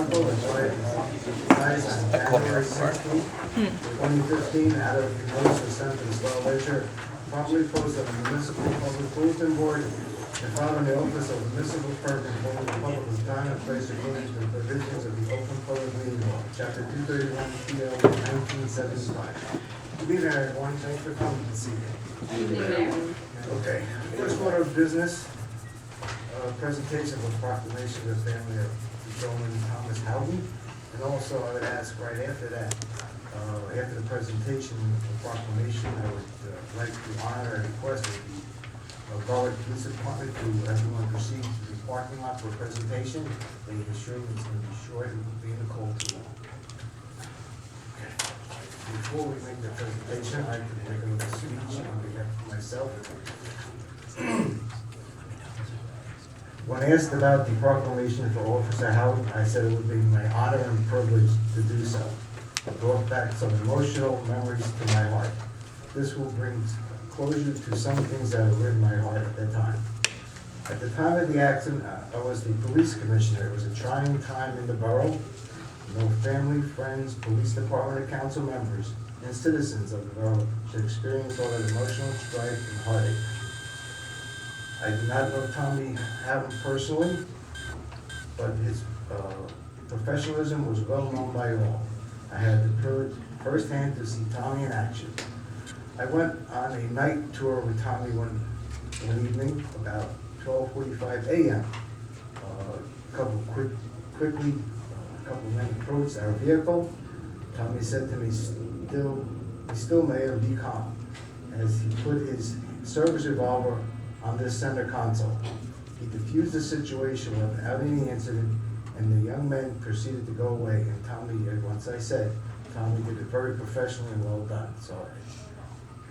Council is recognized on January 16, 2015, out of the notice was sent to the Star Ledger, properly posted on the Municipal Public Bulletin Board, and filed in the office of the Municipal Clerk and informed the public of the time and place according to the provisions of the Open Public Meeting Law, Chapter 231, PL 1975. Good evening, everyone. Thanks for coming this evening. Okay, first order of business, presentation of a proclamation of the family of Gentleman Thomas Howden. And also, I would ask right after that, after the presentation of the proclamation, I would like to honor and request that the Borough Police Department to everyone proceed to the parking lot for a presentation. They assure me it's going to be short and will be in the cold too long. Before we make the presentation, I can make a little speech on behalf of myself. When asked about the proclamation for Officer Howden, I said it would be my honor and privilege to do so. It brought back some emotional memories to my heart. This will bring closure to some things that were in my heart at that time. At the time of the accident, I was the police commissioner. It was a trying time in the borough. No family, friends, police department, or council members, and citizens of the borough should experience all that emotional strife and heartache. I did not know Tommy Howden personally, but his professionalism was well known by all. I had the privilege firsthand to see Tommy in action. I went on a night tour with Tommy one evening about 12:45 a.m. A couple men approached our vehicle. Tommy said to me, "Be still, Mayor, be calm," as he put his service revolver on this center console. He diffused the situation without any incident, and the young men proceeded to go away. And Tommy, once I said, Tommy did it very professionally and well done. So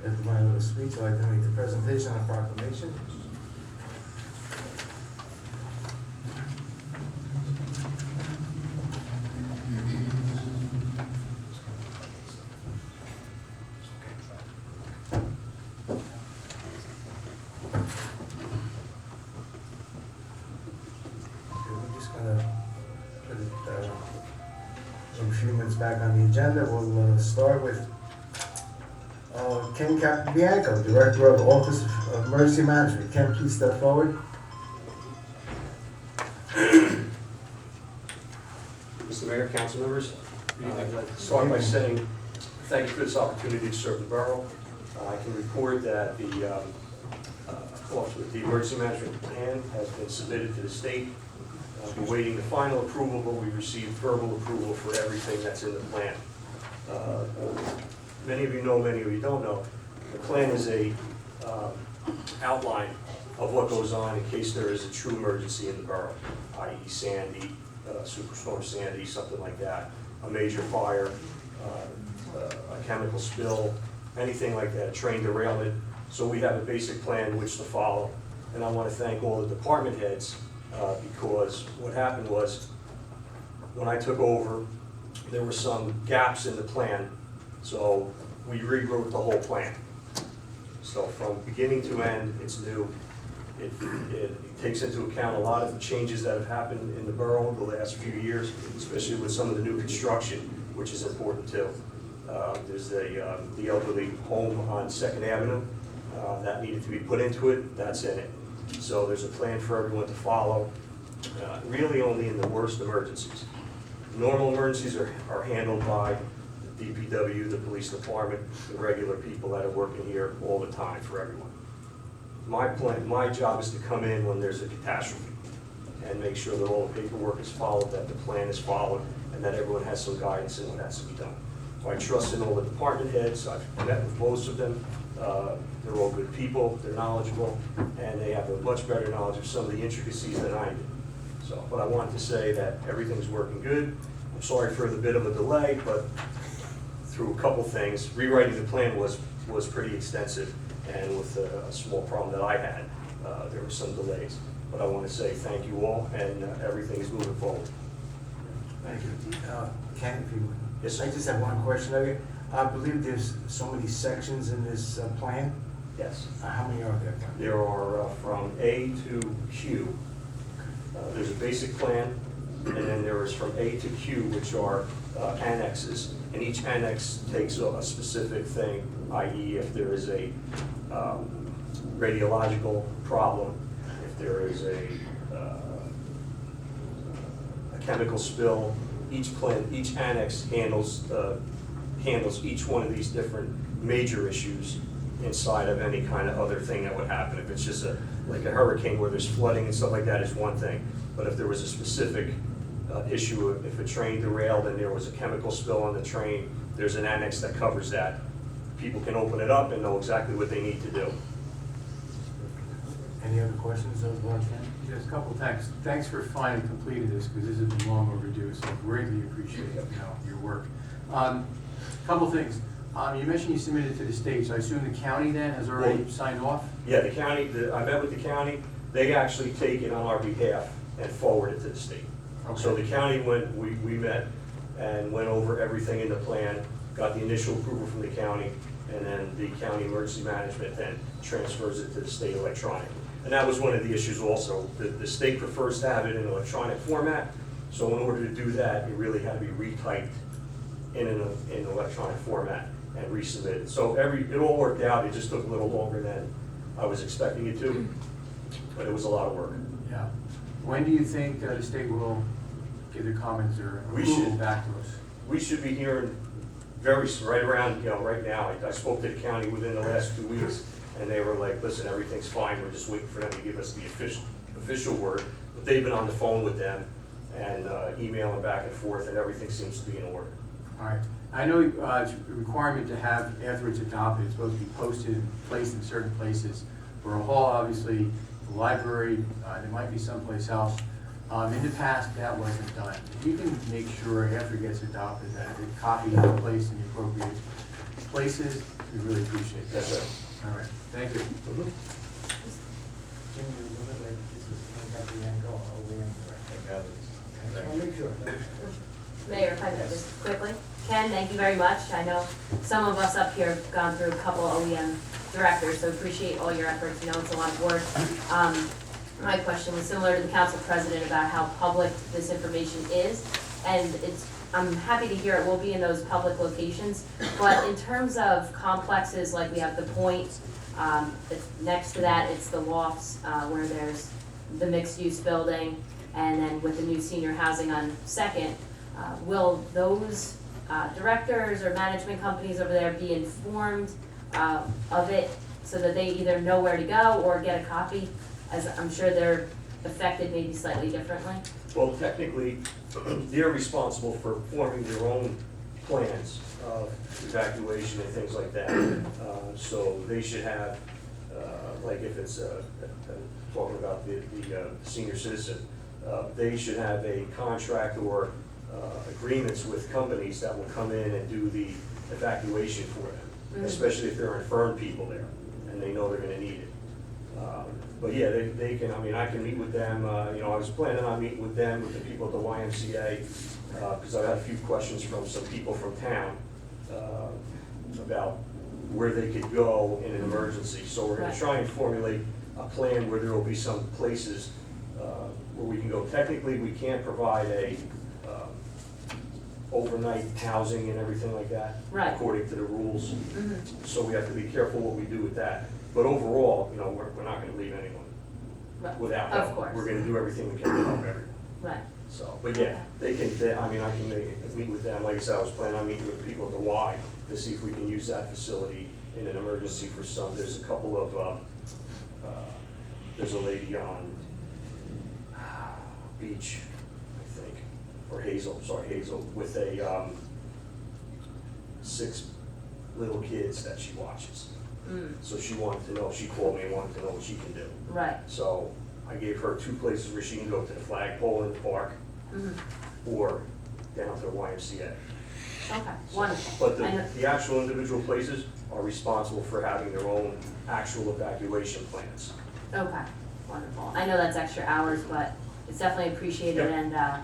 after my little speech, I'd like to make the presentation on the proclamation. A few minutes back on the agenda, we'll start with Ken Capobianco, Director of the Office of Emergency Management. Ken, please step forward. Mr. Mayor, council members, I'd like to start by saying thank you for this opportunity to serve the borough. I can report that the emergency management plan has been submitted to the state. We're waiting the final approval, but we received verbal approval for everything that's in the plan. Many of you know, many of you don't know. The plan is a outline of what goes on in case there is a true emergency in the borough, i.e. Sandy, Superstorm Sandy, something like that, a major fire, a chemical spill, anything like that, a train derailment. So we have a basic plan which to follow. And I want to thank all the department heads because what happened was when I took over, there were some gaps in the plan, so we rewrote the whole plan. So from beginning to end, it's new. It takes into account a lot of the changes that have happened in the borough the last few years, especially with some of the new construction, which is important too. There's the elderly home on 2nd Avenue that needed to be put into it. That's in it. So there's a plan for everyone to follow, really only in the worst emergencies. Normal emergencies are handled by the DPW, the police department, the regular people that are working here all the time for everyone. My job is to come in when there's a catastrophe and make sure that all the paperwork is followed, that the plan is followed, and that everyone has some guidance in what has to be done. So I trust in all the department heads. I've met with most of them. They're all good people, they're knowledgeable, and they have a much better knowledge of some of the intricacies than I do. So, but I wanted to say that everything's working good. I'm sorry for the bit of a delay, but through a couple things, rewriting the plan was pretty extensive, and with a small problem that I had, there were some delays. But I want to say thank you all, and everything is moving forward. Thank you. Ken, if you, Yes, I just have one question of you. I believe there's so many sections in this plan. Yes. How many are there? There are from A to Q. There's a basic plan, and then there are floors from A to Q, which are annexes, and each annex takes a specific thing, i.e. if there is a radiological problem, if there is a chemical spill, each annex handles each one of these different major issues inside of any kind of other thing that would happen. If it's just like a hurricane where there's flooding and stuff like that is one thing, but if there was a specific issue, if a train derailed and there was a chemical spill on the train, there's an annex that covers that. People can open it up and know exactly what they need to do. Any other questions of Ken? Just a couple thanks. Thanks for finally completing this, because this has been long overdue, so greatly appreciate your work. Couple things. You mentioned you submitted to the state, so I assume the county then has already signed off? Yeah, the county, I met with the county, they actually take it on our behalf and forward it to the state. Okay. So the county we met and went over everything in the plan, got the initial approval from the county, and then the county emergency management then transfers it to the state electronic. And that was one of the issues also. The state prefers to have it in electronic format, so in order to do that, it really had to be retyped in an electronic format and resubmitted. So it all worked out, it just took a little longer than I was expecting it to, but it was a lot of work. Yeah. When do you think the state will give their comments or approval back to us? We should be hearing right around, right now. I spoke to the county within the last 2 weeks, and they were like, listen, everything's fine, we're just waiting for them to give us the official word. But they've been on the phone with them and emailing back and forth, and everything seems to be in order. All right. I know it's a requirement to have, after it's adopted, it's supposed to be posted and placed in certain places. Borough Hall, obviously, the library, there might be someplace else. In the past, that wasn't done. If you can make sure after it gets adopted that the copy is placed in the appropriate places, we really appreciate that. Yes, sir. All right, thank you. Jim, you look like this is at the end, go, I'll make sure. Mayor, if I could just quickly. Ken, thank you very much. I know some of us up here have gone through a couple OEM directors, so appreciate all your efforts. I know it's a lot of work. My question was similar to the council president about how public this information is, and I'm happy to hear it will be in those public locations, but in terms of complexes, like we have the Point, next to that, it's the lofts, where there's the mixed-use building, and then with the new senior housing on Second, will those directors or management companies over there be informed of it so that they either know where to go or get a copy, as I'm sure they're affected maybe slightly differently? Well, technically, they're responsible for forming their own plans of evacuation and things like that. So they should have, like if it's talking about the senior citizen, they should have a contract or agreements with companies that will come in and do the evacuation for them, especially if there are infirm people there and they know they're gonna need it. But yeah, they can, I can meet with them, I was planning on meeting with them, with the people at the YMCA, because I've had a few questions from some people from town about where they could go in an emergency. So we're gonna try and formulate a plan where there will be some places where we can go. Technically, we can't provide a overnight housing and everything like that, according to the rules. So we have to be careful what we do with that. But overall, we're not gonna leave anyone without help. Of course. We're gonna do everything we can to help everyone. Right. So, but yeah, I can meet with them. Like I said, I was planning on meeting with people at the Y to see if we can use that facility in an emergency for some. There's a couple of, there's a lady on Beach, I think, or Hazel, with a 6 little kids that she watches. So she wanted to know, she called me and wanted to know what she can do. Right. So I gave her 2 places where she can go, to the flagpole in the park or down to the YMCA. Okay, wonderful. But the actual individual places are responsible for having their own actual evacuation plans. Okay, wonderful. I know that's extra hours, but it's definitely appreciated, Yep. and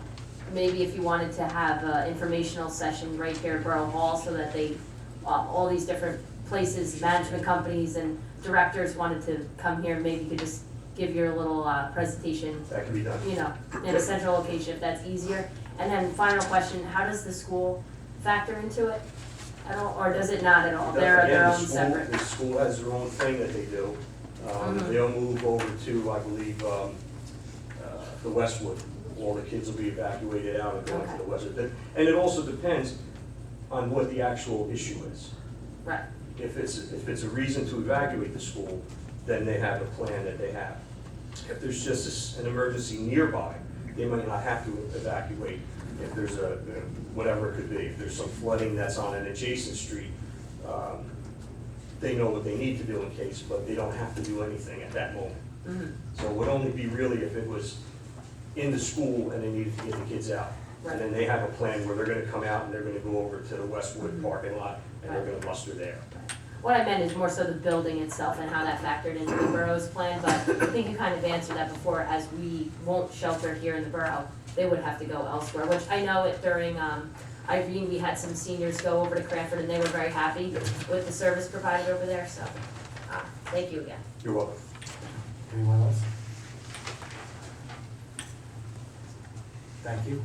maybe if you wanted to have an informational session right here at Borough Hall so that they, all these different places, management companies and directors wanted to come here, maybe you could just give your little presentation, That can be done. in a central location if that's easier. And then final question, how does the school factor into it at all, or does it not at all? They're Again, their the own school- separate? The school has their own thing that they do. Mhm. They'll move over to, I believe, the Westwood. All the kids will be evacuated out and going to the Westwood. And it also depends on what the actual issue is. Right, If it's a reason to evacuate the school, then they have a plan that they have. If there's just an emergency nearby, they might not have to evacuate. If there's whatever it could be, if there's some flooding that's on an adjacent street, they know what they need to do in case, but they don't have to do anything at that moment. mhm, So it would only be really if it was in the school and they needed to get the kids out. And then they have a plan where they're gonna come out and they're gonna go over to the Westwood parking lot and they're gonna muster there. what I meant is more so the building itself and how that factored into the borough's plan, but I think you kind of answered that before, as we won't shelter here in the borough, they would have to go elsewhere, which I know it during, Irene, we had some seniors go over to Cranford and they were very happy with the service provided over there, so, thank you again. You're welcome. Anyone else? Thank you.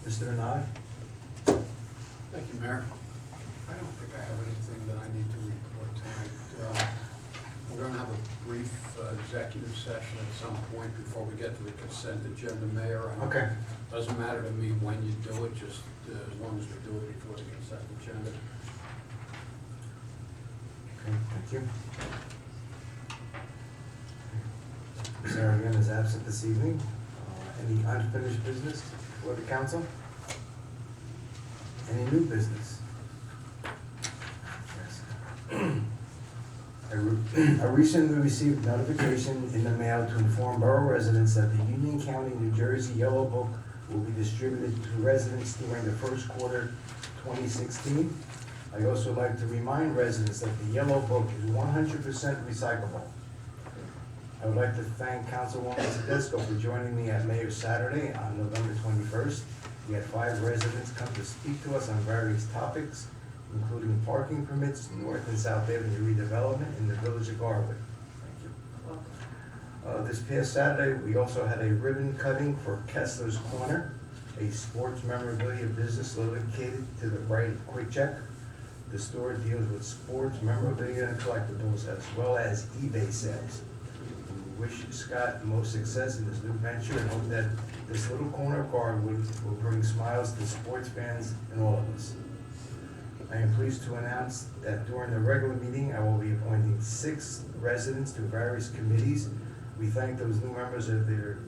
Mr. Renard? Thank you, Mayor. I don't think I have anything that I need to report tonight. We're going to have a brief executive session at some point before we get to the consent agenda, Mayor. I know Okay. it doesn't matter to me when you do it, just as long as we do it before the consent agenda. Okay, thank you. Ms. Aragon is absent this evening. Any unfinished business for the council? Any new business? Yes. I recently received notification in the mail to inform borough residents that the Union County, New Jersey Yellow Book will be distributed to residents during the first quarter 2016. I also like to remind residents that the Yellow Book is 100% recyclable. I would like to thank Councilwoman Tedesco for joining me at Mayor's Saturday on November 21st. We had 5 residents come to speak to us on various topics, including parking permits, North and South Avenue redevelopment in the village of Garwood. Thank you. This past Saturday, we also had a ribbon cutting for Kessler's Corner, a sports memorabilia business located to the right of Quick Check. The store deals with sports memorabilia and collectibles as well as eBay sales. We wish Scott most success in this new venture and hope that this little corner of Garwood will bring smiles to sports fans and all of us. I am pleased to announce that during the regular meeting, I will be appointing 6 residents to various committees. We thank those new members of their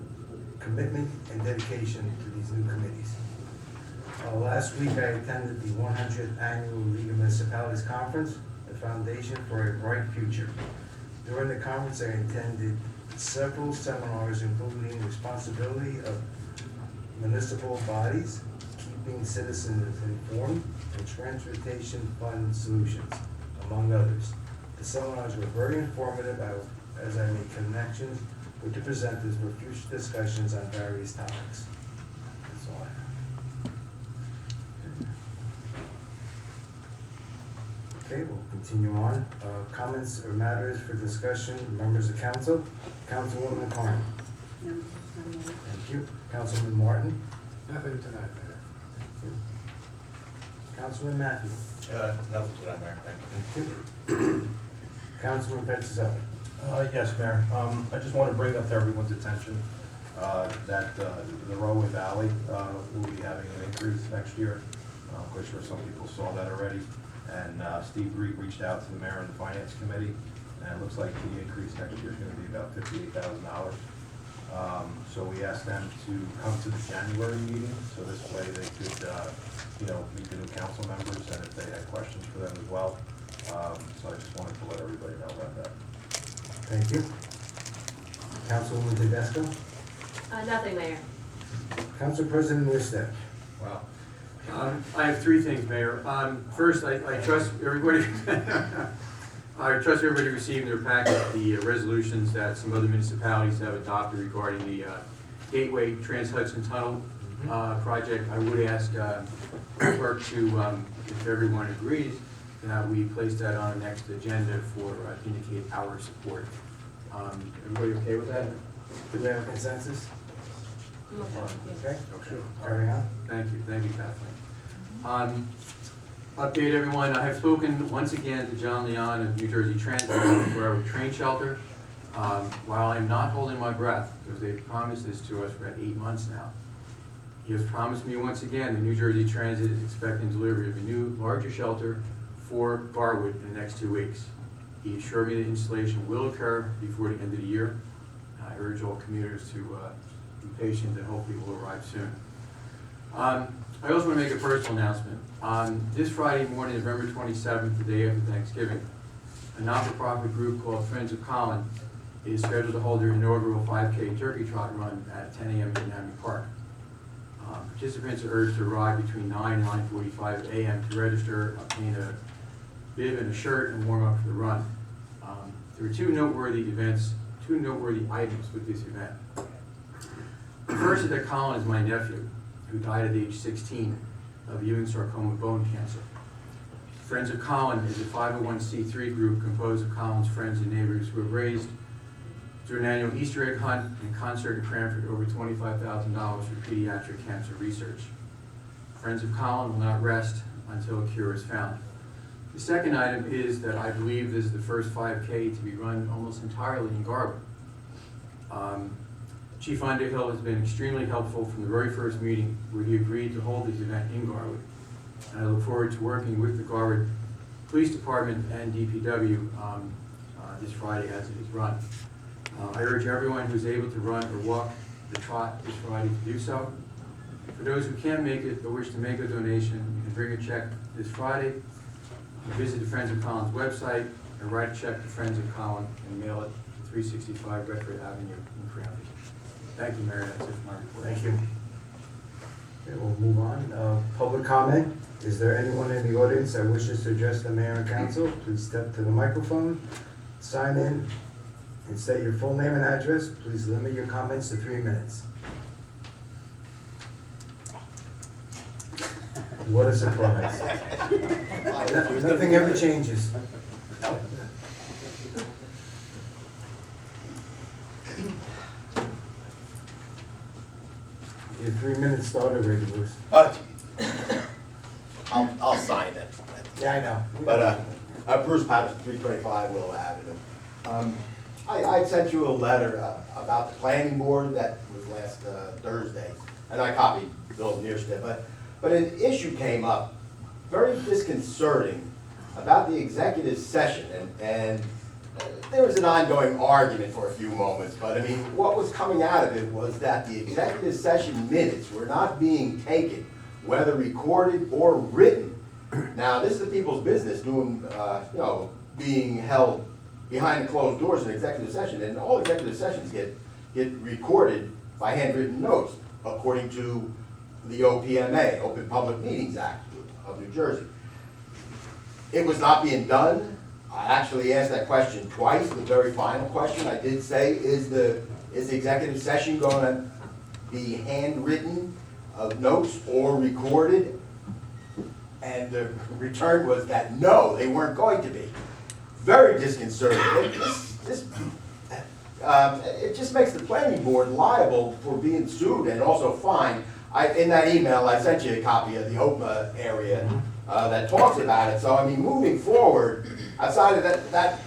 commitment and dedication to these new committees. Last week, I attended the 100th Annual League of Municipalities Conference, the Foundation for a Bright Future. During the conference, I attended several seminars, including responsibility of municipal bodies, keeping citizens informed, and transportation fund solutions, among others. The seminars were very informative as I made connections with the presenters for future discussions on various topics. That's all I have. Okay, we'll continue on. Comments or matters for discussion, members of council? Councilwoman Carn. No, Thank you. Councilman Martin. Nothing tonight, Mayor. Thank you. Councilman Matthew. Nothing to that, Mayor, thank you. Thank you. Councilman Petrozelli. Yes, Mayor, I just want to bring up to everyone's attention that the Rowan Valley will be having an increase next year. I'm quite sure some people saw that already. And Steve Reed reached out to the mayor and the finance committee, and it looks like the increase next year is going to be about $58,000. So we asked them to come to the January meeting, so this way they could, meet the new council members, and if they had questions for them as well. So I just wanted to let everybody know about that. Thank you. Councilwoman Tedesco. Nothing, Mayor. Council President Listach. Wow. I have 3 things, Mayor. First, I trust everybody, I trust everybody received in their packet the resolutions that some other municipalities have adopted regarding the Gateway Trans-Hudson Tunnel project. I would ask clerk to, if everyone agrees, that we place that on the next agenda for, to indicate our support. Everybody okay with that? Do we have a consensus? Okay, Sure. carry on. Thank you, Kathleen. Update everyone, I have spoken once again to John Leon of New Jersey Transit for our train shelter. While I'm not holding my breath, because they've promised this to us for about 8 months now, he has promised me once again that New Jersey Transit is expecting delivery of a new, larger shelter for Garwood in the next 2 weeks. He assured me the installation will occur before the end of the year. I urge all commuters to be patient and hopefully will arrive soon. I also want to make a personal announcement. This Friday morning, November 27th, the day after Thanksgiving, a not-for-profit group called Friends of Colin is scheduled to hold their inaugural 5K turkey trot run at 10 a.m. in Miami Park. Participants are urged to arrive between 9 and 9:45 a.m. to register, obtain a bib and a shirt, and warm up for the run. There are two noteworthy items with this event. The first is that Colin is my nephew, who died at age 16 of Ewing sarcoma bone cancer. Friends of Colin is a 501c3 group composed of Colin's friends and neighbors who have raised, through an annual Easter egg hunt and concert in Cranford, over $25,000 for pediatric cancer research. Friends of Colin will not rest until a cure is found. The second item is that I believe this is the first 5K to be run almost entirely in Garwood. Chief Underhill has been extremely helpful from the very first meeting where he agreed to hold this event in Garwood. And I look forward to working with the Garwood Police Department and DPW this Friday as it is run. I urge everyone who's able to run or walk the trot this Friday to do so. For those who can't make it or wish to make a donation, you can bring a check this Friday, visit the Friends of Colin's website, or write a check to Friends of Colin and mail it to 365 Redford Avenue in Cranford. Thank you, Mayor. That's it for my report. Thank you. Okay, we'll move on. Public comment. Is there anyone in the audience that wishes to address the mayor and council? Please step to the microphone, sign in, and state your full name and address. Please limit your comments to 3 minutes. What a surprise. Nothing ever changes. Your 3 minutes started already, Bruce. I'll sign it. Yeah, I know. But, Bruce Patterson, 325 Willow Avenue. I sent you a letter about the planning board that was last Thursday, and I copied Bill Nierstedt, but an issue came up, very disconcerting, about the executive session, and there was an ongoing argument for a few moments, but I mean, what was coming out of it was that the executive session minutes were not being taken, whether recorded or written. Now, this is the people's business doing, being held behind closed doors in executive session, and all executive sessions get recorded by handwritten notes, according to the OPMA, Open Public Meetings Act of New Jersey. It was not being done. I actually asked that question twice. The very final question I did say, is the executive session going to be handwritten notes or recorded? And the return was that no, they weren't going to be. Very disconcerting. It just makes the planning board liable for being sued and also fined. In that email, I sent you a copy of the OPMA area that talks about it. So, I mean, moving forward, outside of that,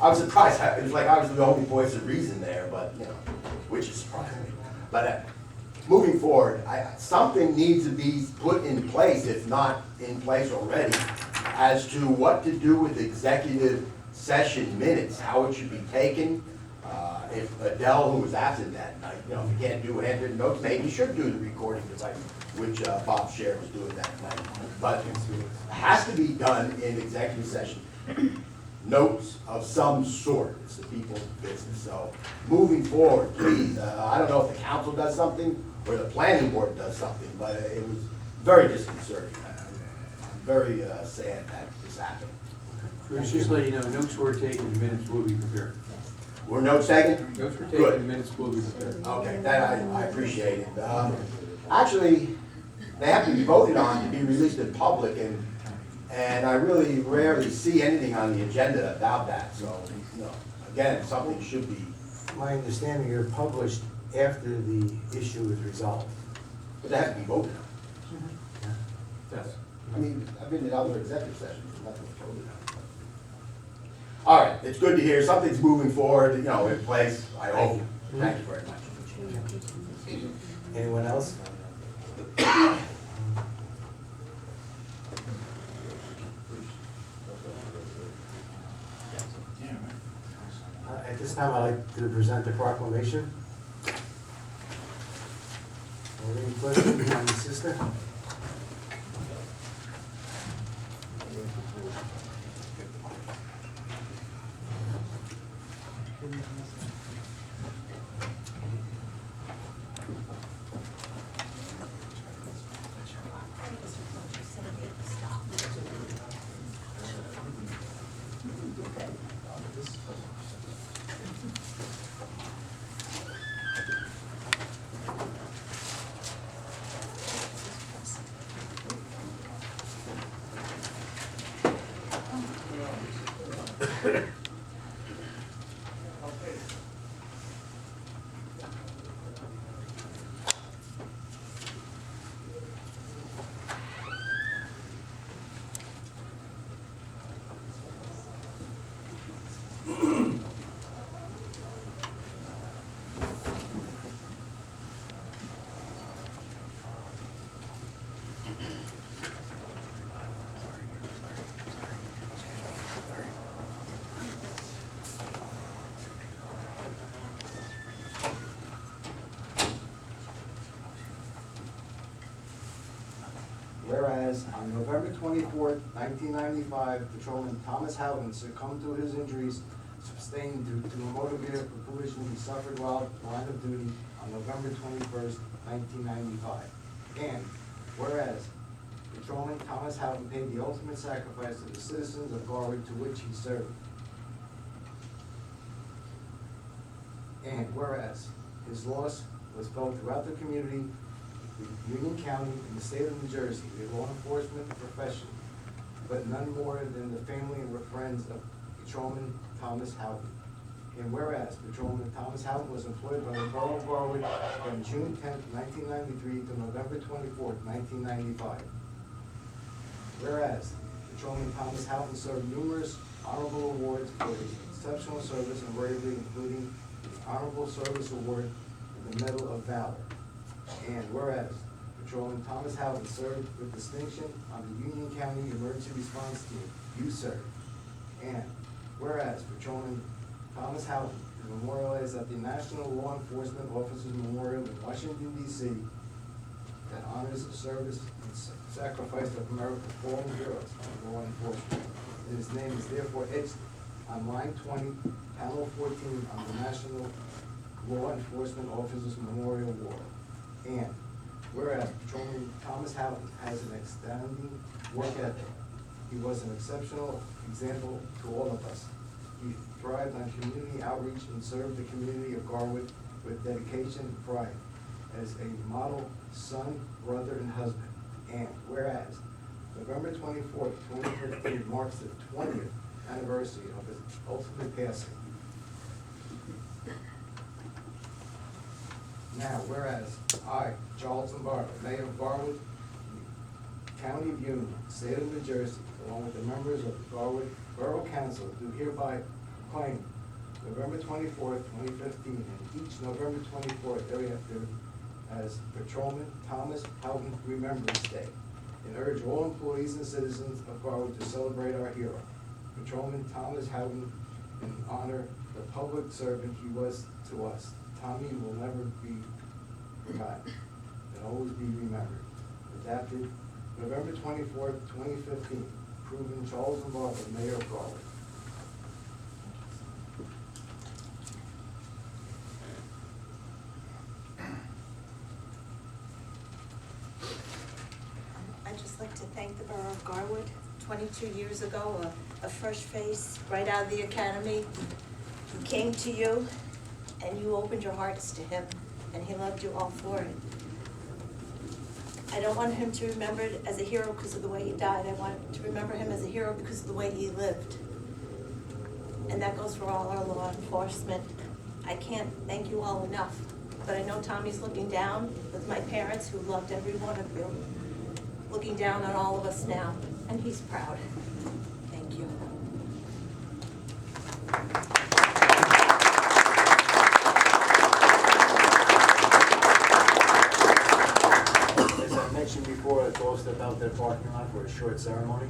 I was surprised. It was like I was the only voice of reason there, but, which is surprising. But moving forward, something needs to be put in place, if not in place already, as to what to do with executive session minutes, how it should be taken. If Adele, who was absent that night, if you can't do handwritten notes, maybe you should do the recording device, which Bob Scher was doing that night. But it has to be done in executive session. Notes of some sort. It's the people's business. So moving forward, please, I don't know if the council does something or the planning board does something, but it was very disconcerting. I'm very sad that this happened. Bruce, just let you know, notes were taken, the minutes will be prepared. Were notes taken? Notes were taken, Good. the minutes will be prepared. Okay, that I appreciate it. Actually, they have to be voted on to be released in public, and I really rarely see anything on the agenda about that, so, again, something should be, My understanding, you're published after the issue is resolved. but that has to be voted on. Yes. I mean, I've been in other executive sessions, and nothing's voted on. All right, it's good to hear something's moving forward, you know, in place, I hope. Thank you very much. Anyone else? At this time, I'd like to present the proclamation. Any questions on the sister? Whereas on November 24th, 1995, Patrolman Thomas Houghton succumbed to his injuries sustained due to a motor vehicle collision he suffered while in line of duty on November 21st, 1995. And whereas Patrolman Thomas Houghton paid the ultimate sacrifice to the citizens of Garwood to which he served. And whereas his loss was felt throughout the community, Union County, and the state of New Jersey, the law enforcement profession, but none more than the family and friends of Patrolman Thomas Houghton. And whereas Patrolman Thomas Houghton was employed by the Borough of Borough from June 10th, 1993 to November 24th, 1995. Whereas Patrolman Thomas Houghton served numerous honorable awards for his exceptional service and bravery, including the Honorable Service Award and the Medal of Valor. And whereas Patrolman Thomas Houghton served with distinction on the Union County Emergency Response Team, you served. And whereas Patrolman Thomas Houghton is memorialized at the National Law Enforcement Officers Memorial in Washington, D.C., that honors the service and sacrifice of America's fallen heroes of law enforcement. And his name is therefore etched on line 20, panel 14 on the National Law Enforcement Officers Memorial Wall. And whereas Patrolman Thomas Houghton has an outstanding work ethic, he was an exceptional example to all of us. He thrived on community outreach and served the community of Garwood with dedication and pride as a model son, brother, and husband. And whereas November 24th, 2015 marks the 20th anniversary of his ultimate passing. Now, whereas I, Charles Lombardo, Mayor of Garwood, County of Union, State of New Jersey, along with the members of the Garwood Borough Council, do hereby proclaim November 24th, 2015, and each November 24th thereafter as Patrolman Thomas Houghton Remembrance Day, and urge all employees and citizens of Garwood to celebrate our hero, Patrolman Thomas Houghton, and honor the public servant he was to us. Tommy will never be forgotten and always be remembered. Adapted November 24th, 2015. Proven Charles Lombardo, Mayor of Garwood. I'd just like to thank the Borough of Garwood. 22 years ago, a fresh face right out of the academy, he came to you and you opened your hearts to him and he loved you all for it. I don't want him to be remembered as a hero because of the way he died. I want to remember him as a hero because of the way he lived. and that goes for all our law enforcement. I can't thank you all enough, but I know Tommy's looking down with my parents who loved every one of you, looking down on all of us now, and he's proud. Thank you. As I mentioned before, let's all step out their parking lot for a short ceremony.